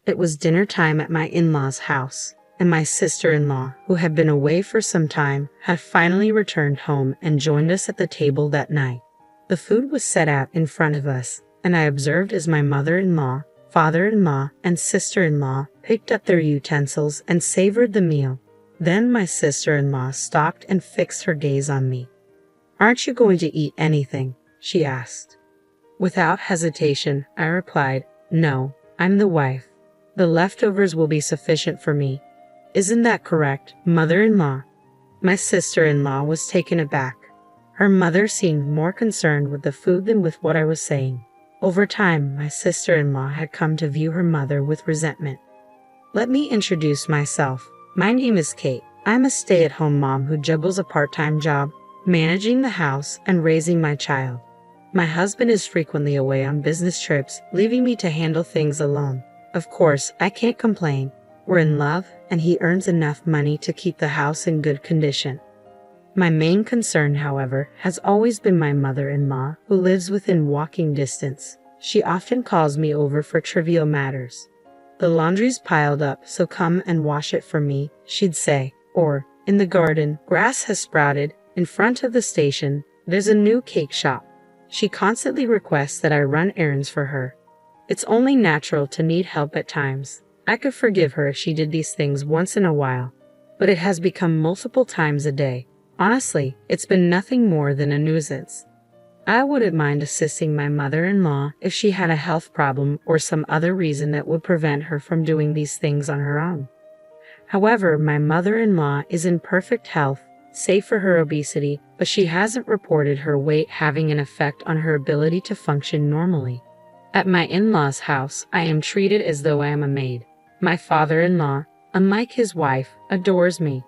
It was dinner time at my in-laws' house, and my sister-in-law, who had been away for some time, had finally returned home and joined us at the table that night. The food was set out in front of us, and I observed as my mother-in-law, father-in-law, and sister-in-law picked up their utensils and savored the meal. Then my sister-in-law stopped and fixed her gaze on me. "Aren't you going to eat anything?" she asked. Without hesitation, I replied, "No, I'm the wife. The leftovers will be sufficient for me. Isn't that correct, mother-in-law?" My sister-in-law was taken aback. Her mother seemed more concerned with the food than with what I was saying. Over time, my sister-in-law had come to view her mother with resentment. Let me introduce myself. My name is Kate. I'm a stay-at-home mom who juggles a part-time job, managing the house and raising my child. My husband is frequently away on business trips, leaving me to handle things alone. Of course, I can't complain. We're in love, and he earns enough money to keep the house in good condition. My main concern, however, has always been my mother-in-law, who lives within walking distance. She often calls me over for trivial matters. "The laundry's piled up, so come and wash it for me," she'd say. Or, "In the garden, grass has sprouted. In front of the station, there's a new cake shop." She constantly requests that I run errands for her. It's only natural to need help at times. I could forgive her if she did these things once in a while, but it has become multiple times a day. Honestly, it's been nothing more than a nuisance. I wouldn't mind assisting my mother-in-law if she had a health problem or some other reason that would prevent her from doing these things on her own. However, my mother-in-law is in perfect health, save for her obesity, but she hasn't reported her weight having an effect on her ability to function normally. At my in-laws' house, I am treated as though I am a maid. My father-in-law, unlike his wife, adores me.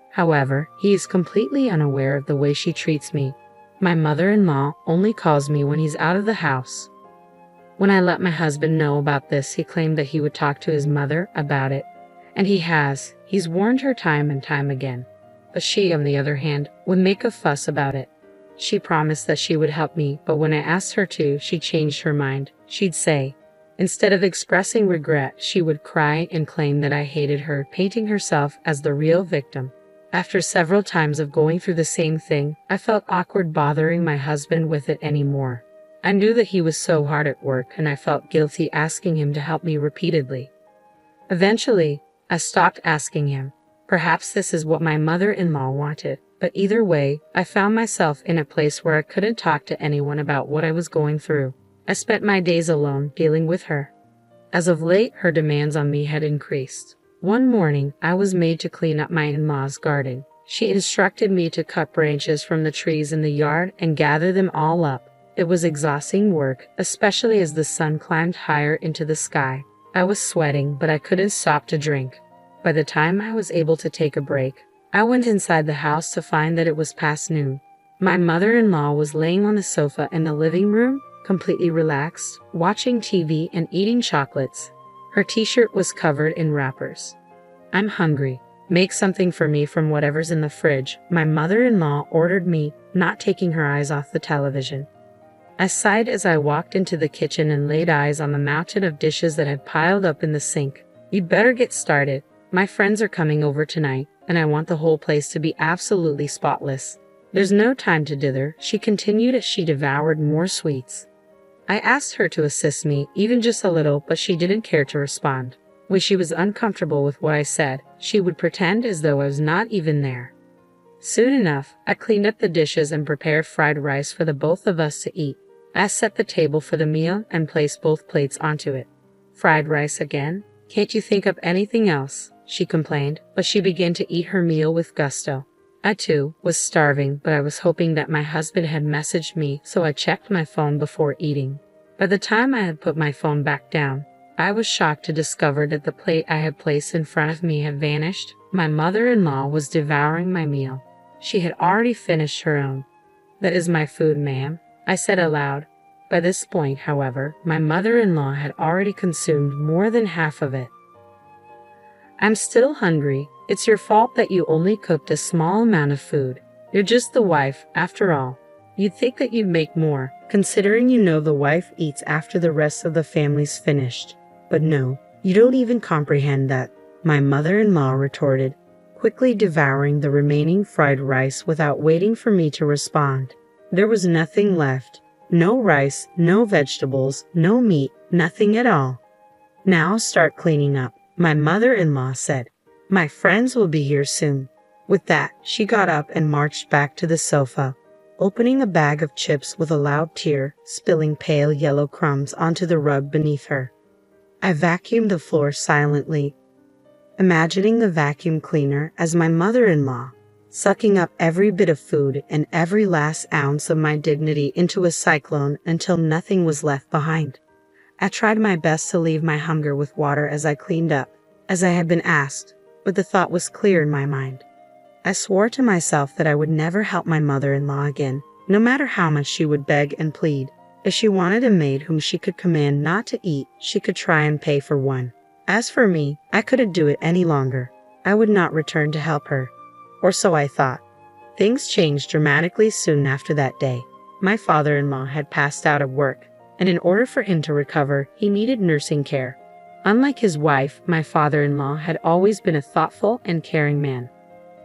However, he is completely unaware of the way she treats me. My mother-in-law only calls me when he's out of the house. When I let my husband know about this, he claimed that he would talk to his mother about it. And he has. He's warned her time and time again. But she, on the other hand, would make a fuss about it. She promised that she would help me, but when I asked her to, she changed her mind. She'd say, instead of expressing regret, she would cry and claim that I hated her, painting herself as the real victim. After several times of going through the same thing, I felt awkward bothering my husband with it anymore. I knew that he was so hard at work, and I felt guilty asking him to help me repeatedly. Eventually, I stopped asking him. Perhaps this is what my mother-in-law wanted, but either way, I found myself in a place where I couldn't talk to anyone about what I was going through. I spent my days alone, dealing with her. As of late, her demands on me had increased. One morning, I was made to clean up my in-laws' garden. She instructed me to cut branches from the trees in the yard and gather them all up. It was exhausting work, especially as the sun climbed higher into the sky. I was sweating, but I couldn't stop to drink. By the time I was able to take a break, I went inside the house to find that it was past noon. My mother-in-law was laying on the sofa in the living room, completely relaxed, watching TV and eating chocolates. Her t-shirt was covered in wrappers. "I'm hungry. Make something for me from whatever's in the fridge," my mother-in-law ordered me, not taking her eyes off the television. I sighed as I walked into the kitchen and laid eyes on the mountain of dishes that had piled up in the sink. "You'd better get started. My friends are coming over tonight, and I want the whole place to be absolutely spotless." "There's no time to dither," she continued as she devoured more sweets. I asked her to assist me, even just a little, but she didn't care to respond. When she was uncomfortable with what I said, she would pretend as though I was not even there. Soon enough, I cleaned up the dishes and prepared fried rice for the both of us to eat. I set the table for the meal and placed both plates onto it. "Fried rice again? Can't you think of anything else?" she complained, but she began to eat her meal with gusto. I too was starving, but I was hoping that my husband had messaged me, so I checked my phone before eating. By the time I had put my phone back down, I was shocked to discover that the plate I had placed in front of me had vanished. My mother-in-law was devouring my meal. She had already finished her own. "That is my food, ma'am," I said aloud. By this point, however, my mother-in-law had already consumed more than half of it. "I'm still hungry. It's your fault that you only cooked a small amount of food. You're just the wife, after all. You'd think that you'd make more, considering you know the wife eats after the rest of the family's finished. But no, You don't even comprehend that, my mother-in-law retorted, quickly devouring the remaining fried rice without waiting for me to respond. There was nothing left. No rice, no vegetables, no meat, nothing at all. Now start cleaning up, my mother-in-law said. My friends will be here soon. With that, she got up and marched back to the sofa, opening a bag of chips with a loud tear, spilling pale yellow crumbs onto the rug beneath her. I vacuumed the floor silently, imagining the vacuum cleaner as my mother-in-law, sucking up every bit of food and every last ounce of my dignity into a cyclone until nothing was left behind. I tried my best to leave my hunger with water as I cleaned up, as I had been asked, but the thought was clear in my mind. I swore to myself that I would never help my mother-in-law again, no matter how much she would beg and plead. If she wanted a maid whom she could command not to eat, she could try and pay for one. As for me, I couldn't do it any longer. I would not return to help her. Or so I thought. Things changed dramatically soon after that day. My father-in-law had passed out of work, and in order for him to recover, he needed nursing care. Unlike his wife, my father-in-law had always been a thoughtful and caring man.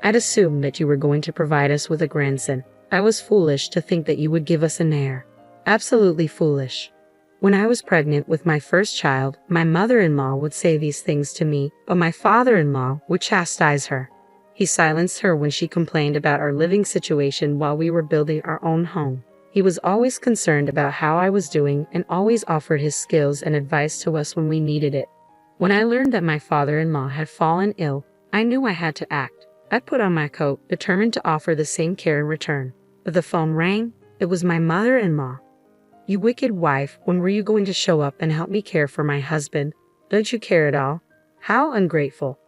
I'd assumed that you were going to provide us with a grandson. I was foolish to think that you would give us an heir. Absolutely foolish. When I was pregnant with my first child, my mother-in-law would say these things to me, but my father-in-law would chastise her. He silenced her when she complained about our living situation while we were building our own home. He was always concerned about how I was doing and always offered his skills and advice to us when we needed it. When I learned that my father-in-law had fallen ill, I knew I had to act. I put on my coat, determined to offer the same care in return. But the phone rang. It was my mother-in-law. You wicked wife, when were you going to show up and help me care for my husband? Don't you care at all? How ungrateful.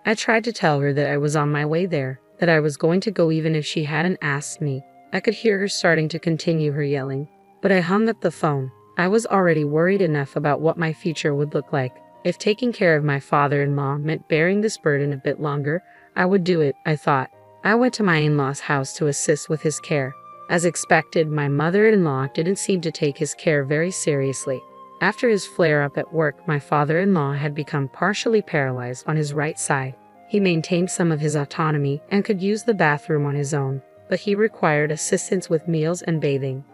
I tried to tell her that I was on my way there, that I was going to go even if she hadn't asked me. I could hear her starting to continue her yelling, but I hung up the phone. I was already worried enough about what my future would look like. If taking care of my father-in-law meant bearing this burden a bit longer, I would do it, I thought. I went to my in-law's house to assist with his care. As expected, my mother-in-law didn't seem to take his care very seriously. After his flare-up at work, my father-in-law had become partially paralyzed on his right side. He maintained some of his autonomy and could use the bathroom on his own, but he required assistance with meals and bathing.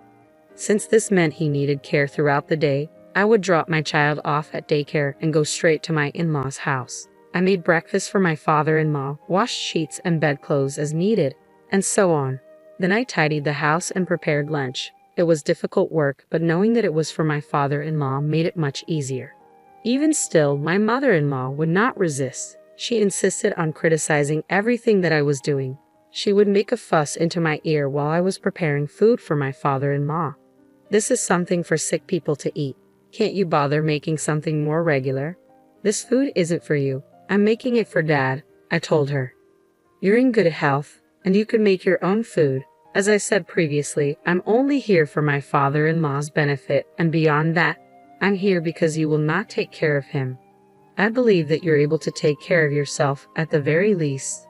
Since this meant he needed care throughout the day, I would drop my child off at daycare and go straight to my in-law's house. I made breakfast for my father-in-law, washed sheets and bedclothes as needed, and so on. Then I tidied the house and prepared lunch. It was difficult work, but knowing that it was for my father-in-law made it much easier. Even still, my mother-in-law would not resist. She insisted on criticizing everything that I was doing. She would make a fuss into my ear while I was preparing food for my father-in-law. This is something for sick people to eat. Can't you bother making something more regular? This food isn't for you. I'm making it for Dad, I told her. You're in good health, and you can make your own food. As I said previously, I'm only here for my father-in-law's benefit, and beyond that, I'm here because you will not take care of him. I believe that you're able to take care of yourself at the very least.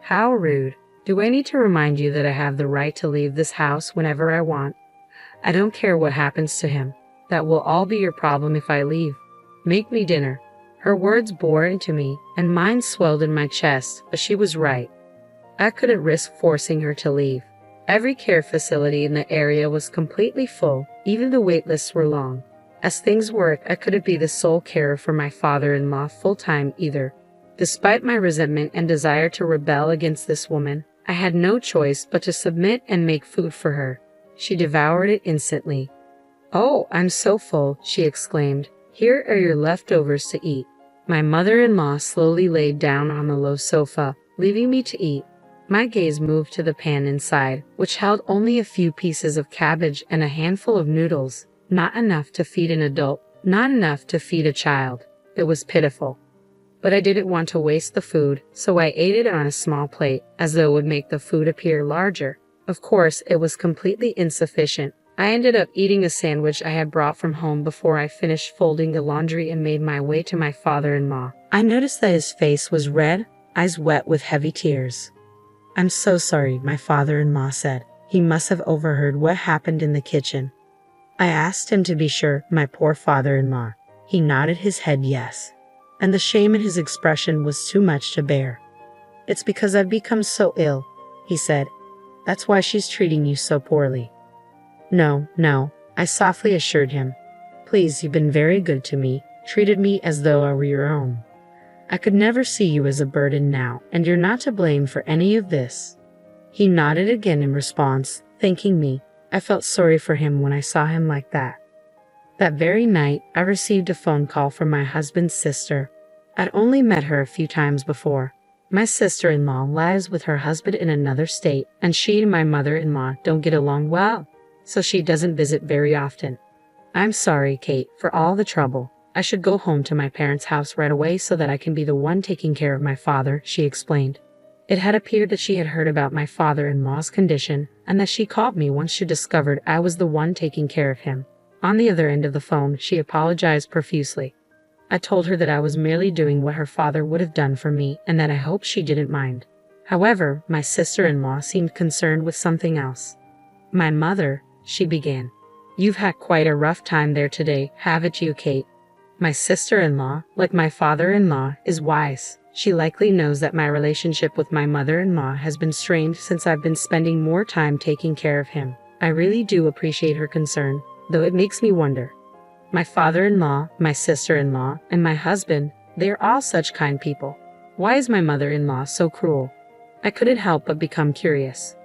How rude. Do I need to remind you that I have the right to leave this house whenever I want? I don't care what happens to him. That will all be your problem if I leave. Make me dinner. Her words bore into me, and mine swelled in my chest, but she was right. I couldn't risk forcing her to leave. Every care facility in the area was completely full, even the wait lists were long. As things worked, I couldn't be the sole carer for my father-in-law full-time either. Despite my resentment and desire to rebel against this woman, I had no choice but to submit and make food for her. She devoured it instantly. "Oh, I'm so full," she exclaimed. "Here are your leftovers to eat." My mother-in-law slowly laid down on the low sofa, leaving me to eat. My gaze moved to the pan inside, which held only a few pieces of cabbage and a handful of noodles. Not enough to feed an adult, not enough to feed a child. It was pitiful. But I didn't want to waste the food, so I ate it on a small plate, as though it would make the food appear larger. Of course, it was completely insufficient. I ended up eating a sandwich I had brought from home before I finished folding the laundry and made my way to my father-in-law. I noticed that his face was red, eyes wet with heavy tears. "I'm so sorry," my father-in-law said. He must have overheard what happened in the kitchen. I asked him to be sure, my poor father-in-law. He nodded his head yes. and the shame in his expression was too much to bear. "It's because I've become so ill," he said. "That's why she's treating you so poorly." "No, no," I softly assured him. "Please, you've been very good to me, treated me as though I were your own. I could never see you as a burden now, and you're not to blame for any of this." He nodded again in response, thanking me. I felt sorry for him when I saw him like that. That very night, I received a phone call from my husband's sister. I'd only met her a few times before. My sister-in-law lives with her husband in another state, and she and my mother-in-law don't get along well, so she doesn't visit very often. "I'm sorry, Kate, for all the trouble. I should go home to my parents' house right away so that I can be the one taking care of my father," she explained. It had appeared that she had heard about my father-in-law's condition, and that she called me once she discovered I was the one taking care of him. On the other end of the phone, she apologized profusely. I told her that I was merely doing what her father would have done for me, and that I hoped she didn't mind. However, my sister-in-law seemed concerned with something else. "My mother," she began. "You've had quite a rough time there today, haven't you, Kate?" My sister-in-law, like my father-in-law, is wise. She likely knows that my relationship with my mother-in-law has been strained since I've been spending more time taking care of him. I really do appreciate her concern, though it makes me wonder. My father-in-law, my sister-in-law, and my husband, they are all such kind people. Why is my mother-in-law so cruel? I couldn't help but become curious.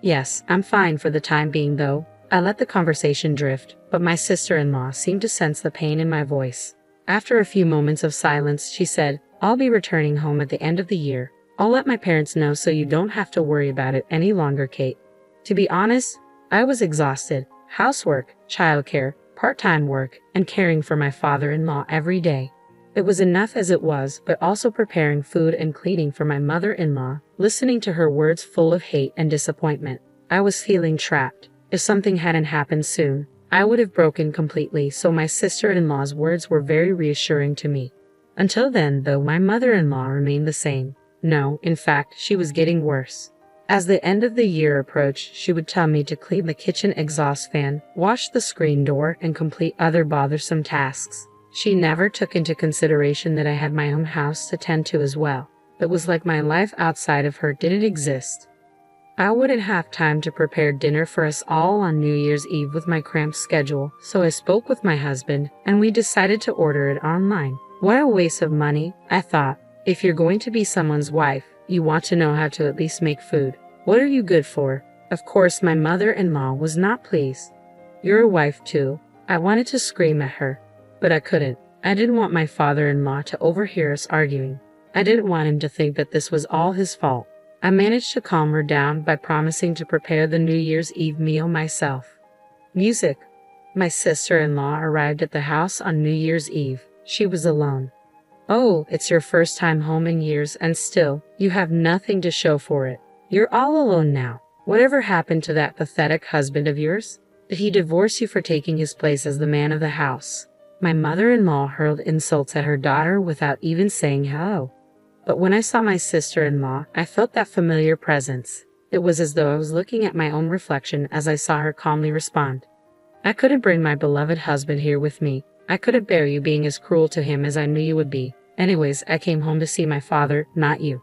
"Yes, I'm fine for the time being, though." I let the conversation drift, but my sister-in-law seemed to sense the pain in my voice. After a few moments of silence, she said, "I'll be returning home at the end of the year. I'll let my parents know so you don't have to worry about it any longer, Kate." To be honest, I was exhausted. Housework, childcare, part-time work, and caring for my father-in-law every day. It was enough as it was, but also preparing food and cleaning for my mother-in-law, listening to her words full of hate and disappointment. I was feeling trapped. If something hadn't happened soon, I would have broken completely, so my sister-in-law's words were very reassuring to me. Until then, though, my mother-in-law remained the same. No, in fact, she was getting worse. As the end of the year approached, she would tell me to clean the kitchen exhaust fan, wash the screen door, and complete other bothersome tasks. She never took into consideration that I had my own house to tend to as well. It was like my life outside of her didn't exist. I wouldn't have time to prepare dinner for us all on New Year's Eve with my cramped schedule, so I spoke with my husband, and we decided to order it online. What a waste of money, I thought. If you're going to be someone's wife, you want to know how to at least make food. What are you good for? Of course, my mother-in-law was not pleased. "You're a wife too." I wanted to scream at her, but I couldn't. I didn't want my father-in-law to overhear us arguing. I didn't want him to think that this was all his fault. I managed to calm her down by promising to prepare the New Year's Eve meal myself. Music. My sister-in-law arrived at the house on New Year's Eve. She was alone. "Oh, it's your first time home in years, and still, you have nothing to show for it. You're all alone now. Whatever happened to that pathetic husband of yours? Did he divorce you for taking his place as the man of the house?" My mother-in-law hurled insults at her daughter without even saying hello. But when I saw my sister-in-law, I felt that familiar presence. It was as though I was looking at my own reflection as I saw her calmly respond. "I couldn't bring my beloved husband here with me. I couldn't bear you being as cruel to him as I knew you would be. Anyways, I came home to see my father, not you."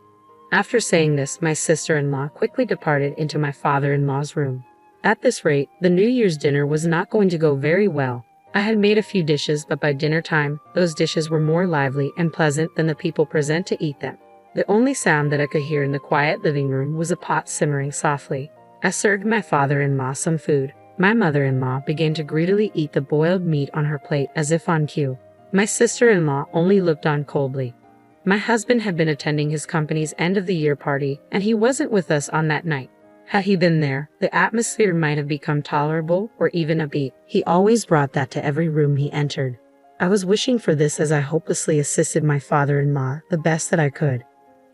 After saying this, my sister-in-law quickly departed into my father-in-law's room. At this rate, the New Year's dinner was not going to go very well. I had made a few dishes, but by dinner time, those dishes were more lively and pleasant than the people present to eat them. The only sound that I could hear in the quiet living room was a pot simmering softly. I served my father-in-law some food. My mother-in-law began to greedily eat the boiled meat on her plate as if on cue. My sister-in-law only looked on coldly. My husband had been attending his company's end-of-the-year party, and he wasn't with us on that night. Had he been there, the atmosphere might have become tolerable or even upbeat. He always brought that to every room he entered. I was wishing for this as I hopelessly assisted my father-in-law the best that I could.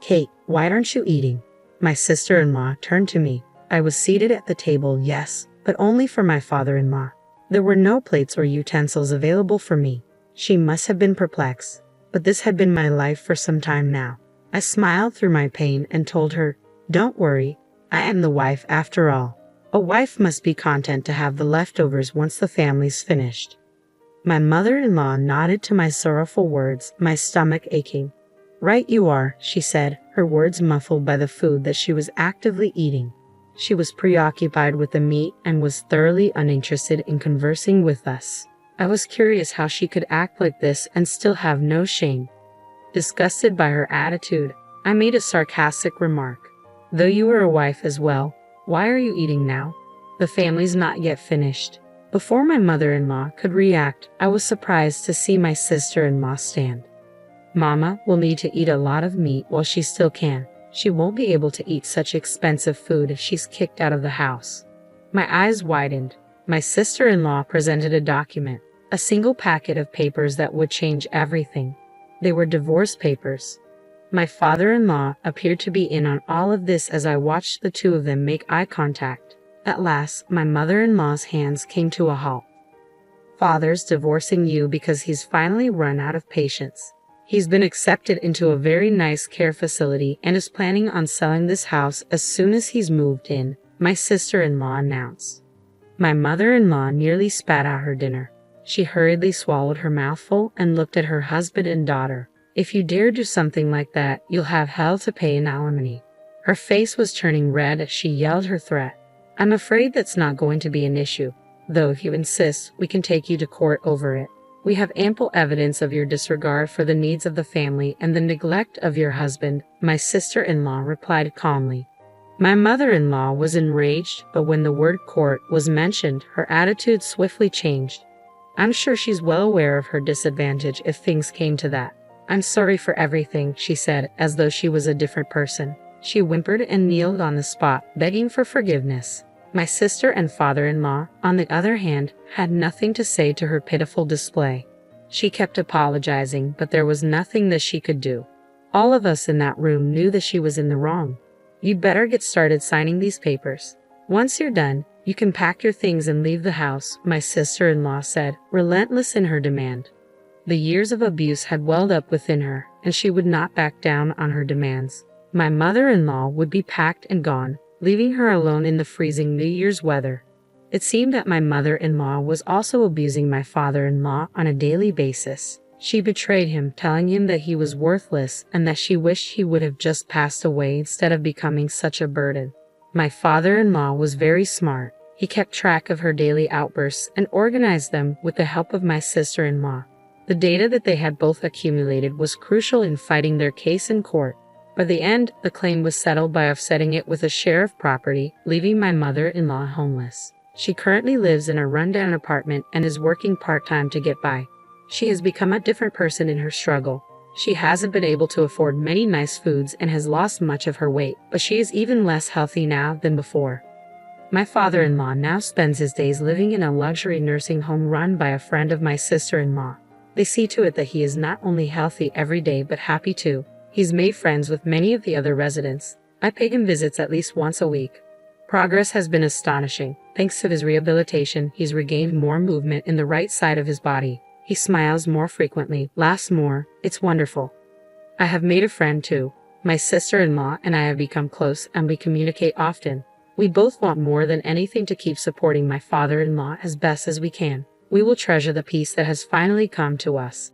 "Kate, why aren't you eating?" My sister-in-law turned to me. I was seated at the table, yes, but only for my father-in-law. There were no plates or utensils available for me. She must have been perplexed, but this had been my life for some time now. I smiled through my pain and told her, "Don't worry. I am the wife after all. A wife must be content to have the leftovers once the family's finished." My mother-in-law nodded to my sorrowful words, my stomach aching. Right you are, she said, her words muffled by the food that she was actively eating. She was preoccupied with the meat and was thoroughly uninterested in conversing with us. I was curious how she could act like this and still have no shame. Disgusted by her attitude, I made a sarcastic remark. Though you are a wife as well, why are you eating now? The family's not yet finished. Before my mother-in-law could react, I was surprised to see my sister-in-law stand. Mama will need to eat a lot of meat while she still can. She won't be able to eat such expensive food if she's kicked out of the house. My eyes widened. My sister-in-law presented a document, a single packet of papers that would change everything. They were divorce papers. My father-in-law appeared to be in on all of this as I watched the two of them make eye contact. At last, my mother-in-law's hands came to a halt. Father's divorcing you because he's finally run out of patience. He's been accepted into a very nice care facility and is planning on selling this house as soon as he's moved in, my sister-in-law announced. My mother-in-law nearly spat out her dinner. She hurriedly swallowed her mouthful and looked at her husband and daughter. If you dare do something like that, you'll have hell to pay in alimony. Her face was turning red as she yelled her threat. I'm afraid that's not going to be an issue, though if you insist, we can take you to court over it. We have ample evidence of your disregard for the needs of the family and the neglect of your husband, my sister-in-law replied calmly. My mother-in-law was enraged, but when the word court was mentioned, her attitude swiftly changed. I'm sure she's well aware of her disadvantage if things came to that. I'm sorry for everything, she said, as though she was a different person. She whimpered and kneeled on the spot, begging for forgiveness. My sister and father-in-law, on the other hand, had nothing to say to her pitiful display. She kept apologizing, but there was nothing that she could do. All of us in that room knew that she was in the wrong. You'd better get started signing these papers. Once you're done, you can pack your things and leave the house, my sister-in-law said, relentless in her demand. The years of abuse had welled up within her, and she would not back down on her demands. My mother-in-law would be packed and gone, leaving her alone in the freezing New Year's weather. It seemed that my mother-in-law was also abusing my father-in-law on a daily basis. She betrayed him, telling him that he was worthless and that she wished he would have just passed away instead of becoming such a burden. My father-in-law was very smart. He kept track of her daily outbursts and organized them with the help of my sister-in-law. The data that they had both accumulated was crucial in fighting their case in court. By the end, the claim was settled by offsetting it with a share of property, leaving my mother-in-law homeless. She currently lives in a rundown apartment and is working part-time to get by. She has become a different person in her struggle. She hasn't been able to afford many nice foods and has lost much of her weight, but she is even less healthy now than before. My father-in-law now spends his days living in a luxury nursing home run by a friend of my sister-in-law. They see to it that he is not only healthy every day but happy too. He's made friends with many of the other residents. I pay him visits at least once a week. Progress has been astonishing. Thanks to his rehabilitation, he's regained more movement in the right side of his body. He smiles more frequently, laughs more. It's wonderful. I have made a friend too. My sister-in-law and I have become close and we communicate often. We both want more than anything to keep supporting my father-in-law as best as we can. We will treasure the peace that has finally come to us.